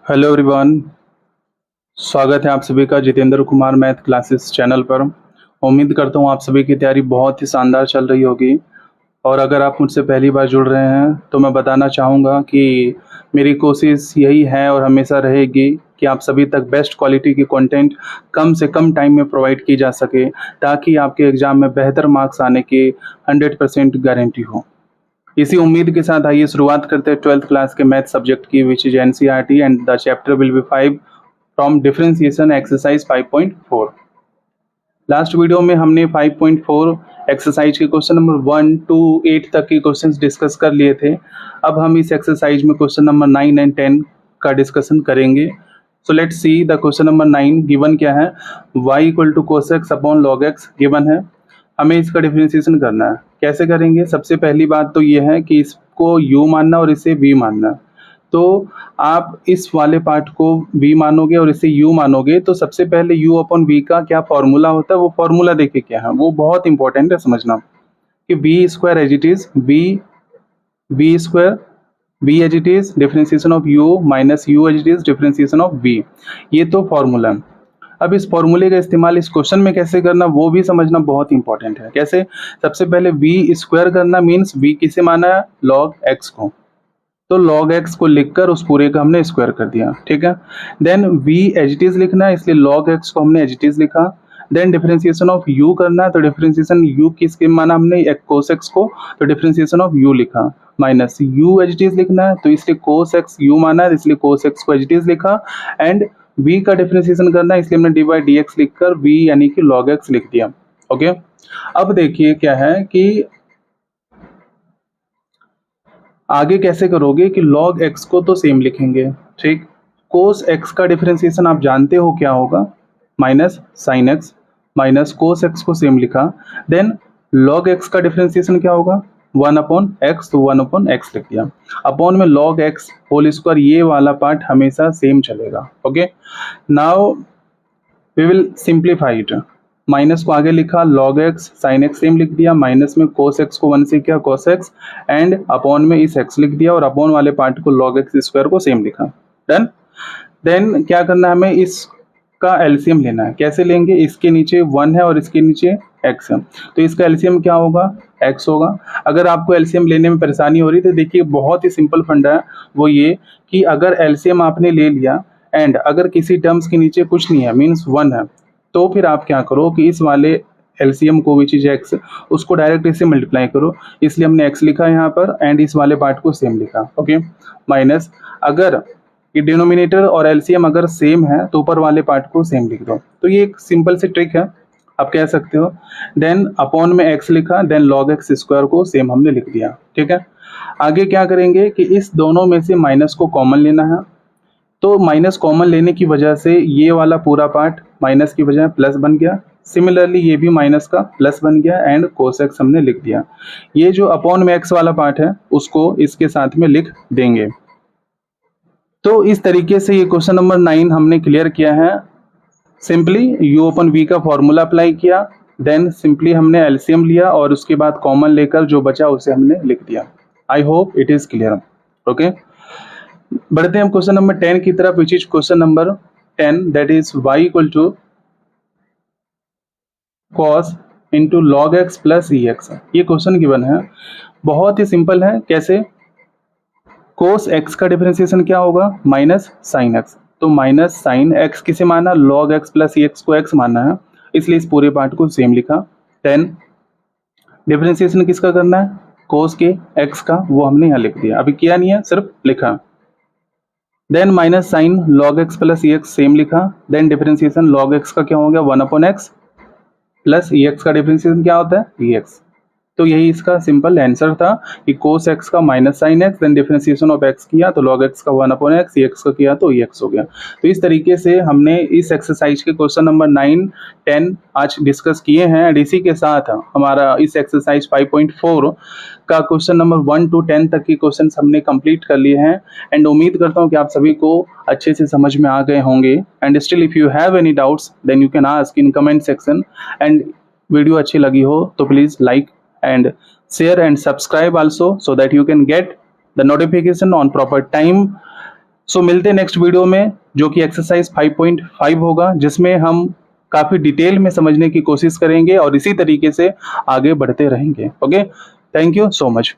Hello everyone, स्वागत है आप सभी का Jitendra Kumar math classes channel पर। उम्मीद करता हूँ आप सभी की तैयारी बहुत ही शानदार चल रही होगी। और अगर आप मुझसे पहली बार जुड़ रहे हैं तो मैं बताना चाहूँगा कि मेरी कोशिश यही है और हमेशा रहेगी कि आप सभी तक बेस्ट क्वालिटी की कंटेंट कम से कम टाइम में प्रोवाइड की जा सके, ताकि आपके एग्ज़ाम में बेहतर मार्क्स आने की 100% गारंटी हो। इसी उम्मीद के साथ आइए शुरुआत करते हैं 12th क्लास के मैथ सब्जेक्ट की, which is NCERT and the chapter will be 5 from differentiation exercise 5.4। Last video में हमने 5.4 एक्सरसाइज के क्वेश्चन नंबर 1 to 8 तक के क्वेश्चंस डिस्कस कर लिए थे। अब हम इस एक्सरसाइज में क्वेश्चन नंबर 9 एंड 10 का डिस्कशन करेंगे। So let's see the question number 9। Given क्या है? y equal to cos x upon log x given है। हमें इसका डिफरेंशिएशन करना है। कैसे करेंगे? सबसे पहली बात तो ये है कि इसको u मानना और इसे v मानना। तो आप इस वाले पार्ट को v मानोगे और इसे u मानोगे, तो सबसे पहले u अपॉन v का क्या फॉर्मूला होता है, वो फॉर्मूला देखिए क्या है। वो बहुत इंपॉर्टेंट है समझना कि v square as it is v square v as it is differentiation of u minus u as it is differentiation of v। ये तो फॉर्मूला है। अब इस फॉर्मूले का इस्तेमाल इस क्वेश्चन में कैसे करना, वो भी समझना बहुत इंपॉर्टेंट है। कैसे? सबसे पहले v स्क्वायर करना मीन्स v किसे माना है? log x को। तो log x को लिखकर उस पूरे का हमने स्क्वायर कर दिया, ठीक है। Then v as it is लिखना है, इसलिए log x को हमने एज इट इज लिखा। देन डिफरेंशिएशन ऑफ u करना है, तो डिफरेंशिएशन u किसके माना हमने? cos x को, तो डिफरेंशिएशन ऑफ u लिखा। Minus u as it is लिखना है, तो इसलिए cos x u माना है, इसलिए cos x को एज इट इज लिखा। एंड v का डिफरेंशिएशन करना है, इसलिए हमने डी बाई डी एक्स लिखकर v यानी कि log x लिख दिया। ओके, अब देखिए क्या है कि आगे कैसे करोगे कि log x को तो सेम लिखेंगे, ठीक। cos x का डिफरेंशिएशन आप जानते हो क्या होगा? Minus sine x, minus cos x को सेम लिखा। देन log x का डिफरेंशिएशन क्या होगा? 1 अपॉन एक्स, तो 1 अपॉन एक्स लिख दिया। अपॉन में log x होल स्क्वायर, ये वाला पार्ट हमेशा सेम चलेगा। Okay, now we will simplify it. Minus को आगे लिखा, log x sin x same लिख दिया। माइनस में cos x को 1 से किया cos x, एंड अपॉन में इस x लिख दिया, और अपॉन वाले पार्ट को log x स्क्वायर को सेम लिखा। डन। देन क्या करना है हमें? इसका एलसीएम लेना है। कैसे लेंगे? इसके नीचे 1 है और इसके नीचे x है, तो इसका एलसीएम क्या होगा? x होगा। अगर आपको एलसीएम लेने में परेशानी हो रही है तो देखिए बहुत ही सिंपल फंडा है, वो ये कि अगर एलसीएम आपने ले लिया एंड अगर किसी टर्म्स के नीचे कुछ नहीं है मीन्स 1 है, तो फिर आप क्या करो कि इस वाले एलसीएम को विच इज x, उसको डायरेक्ट इससे मल्टीप्लाई करो। इसलिए हमने x लिखा यहाँ पर एंड इस वाले पार्ट को सेम लिखा। ओके, माइनस अगर ये डिनोमिनेटर और एलसीएम अगर सेम है तो ऊपर वाले पार्ट को सेम लिख दो। तो ये एक सिंपल सी ट्रिक है, आप कह सकते हो। देन अपॉन में x लिखा, देन log x स्क्वायर को सेम हमने लिख दिया, ठीक है। आगे क्या करेंगे कि इस दोनों में से माइनस को कॉमन लेना है, तो माइनस कॉमन लेने की वजह से ये वाला पूरा पार्ट माइनस की बजाय प्लस बन गया। सिमिलरली ये भी माइनस का प्लस बन गया एंड cos x हमने लिख दिया। ये जो अपॉन में x वाला पार्ट है उसको इसके साथ में लिख देंगे। तो इस तरीके से ये क्वेश्चन नंबर 9 हमने क्लियर किया है। सिंपली u अपन v का फॉर्मूला अप्लाई किया, देन सिंपली हमने एलसीएम लिया और उसके बाद कॉमन लेकर जो बचा उसे हमने लिख दिया। I hope it is clear. Okay, बढ़ते हैं हम क्वेश्चन नंबर 10 की तरफ, which is question number 10, that is y equal to cos into log x plus ex। ये क्वेश्चन गिवन है, बहुत ही सिंपल है। कैसे? cos x का डिफरेंशिएशन क्या होगा? माइनस साइन x, तो माइनस साइन x किसे माना? log x प्लस ex को x माना है, इसलिए इस पूरे पार्ट को सेम लिखा। 10 डिफरेंशिएशन किसका करना है? cos के x का, वो हमने यहाँ लिख दिया। अभी किया नहीं है, सिर्फ लिखा। Then minus sine log x plus ex same लिखा। देन डिफरेंशिएशन log x का क्या हो गया? 1 अपॉन एक्स, प्लस ex का डिफरेंशिएशन क्या होता है? ex। तो यही इसका सिंपल आंसर था कि cos x का minus sine x, then differentiation of x किया तो log x का 1 अपॉन एक्स, ex का किया तो ex हो गया। तो इस तरीके से हमने इस एक्सरसाइज के क्वेश्चन नंबर 9, 10 आज डिस्कस किए हैं। एंड इसी के साथ हमारा इस एक्सरसाइज 5.4 का क्वेश्चन नंबर 1 to 10 तक की क्वेश्चन हमने कंप्लीट कर लिए हैं। एंड उम्मीद करता हूँ कि आप सभी को अच्छे से समझ में आ गए होंगे। And still if you have any doubts then you can ask in comment section. And video अच्छी लगी हो तो please like and share and subscribe also, so that you can get the notification on proper time सो मिलते हैं next video में, जो कि exercise 5.5 होगा, जिसमें हम काफ़ी डिटेल में समझने की कोशिश करेंगे और इसी तरीके से आगे बढ़ते रहेंगे। Okay, thank you so much.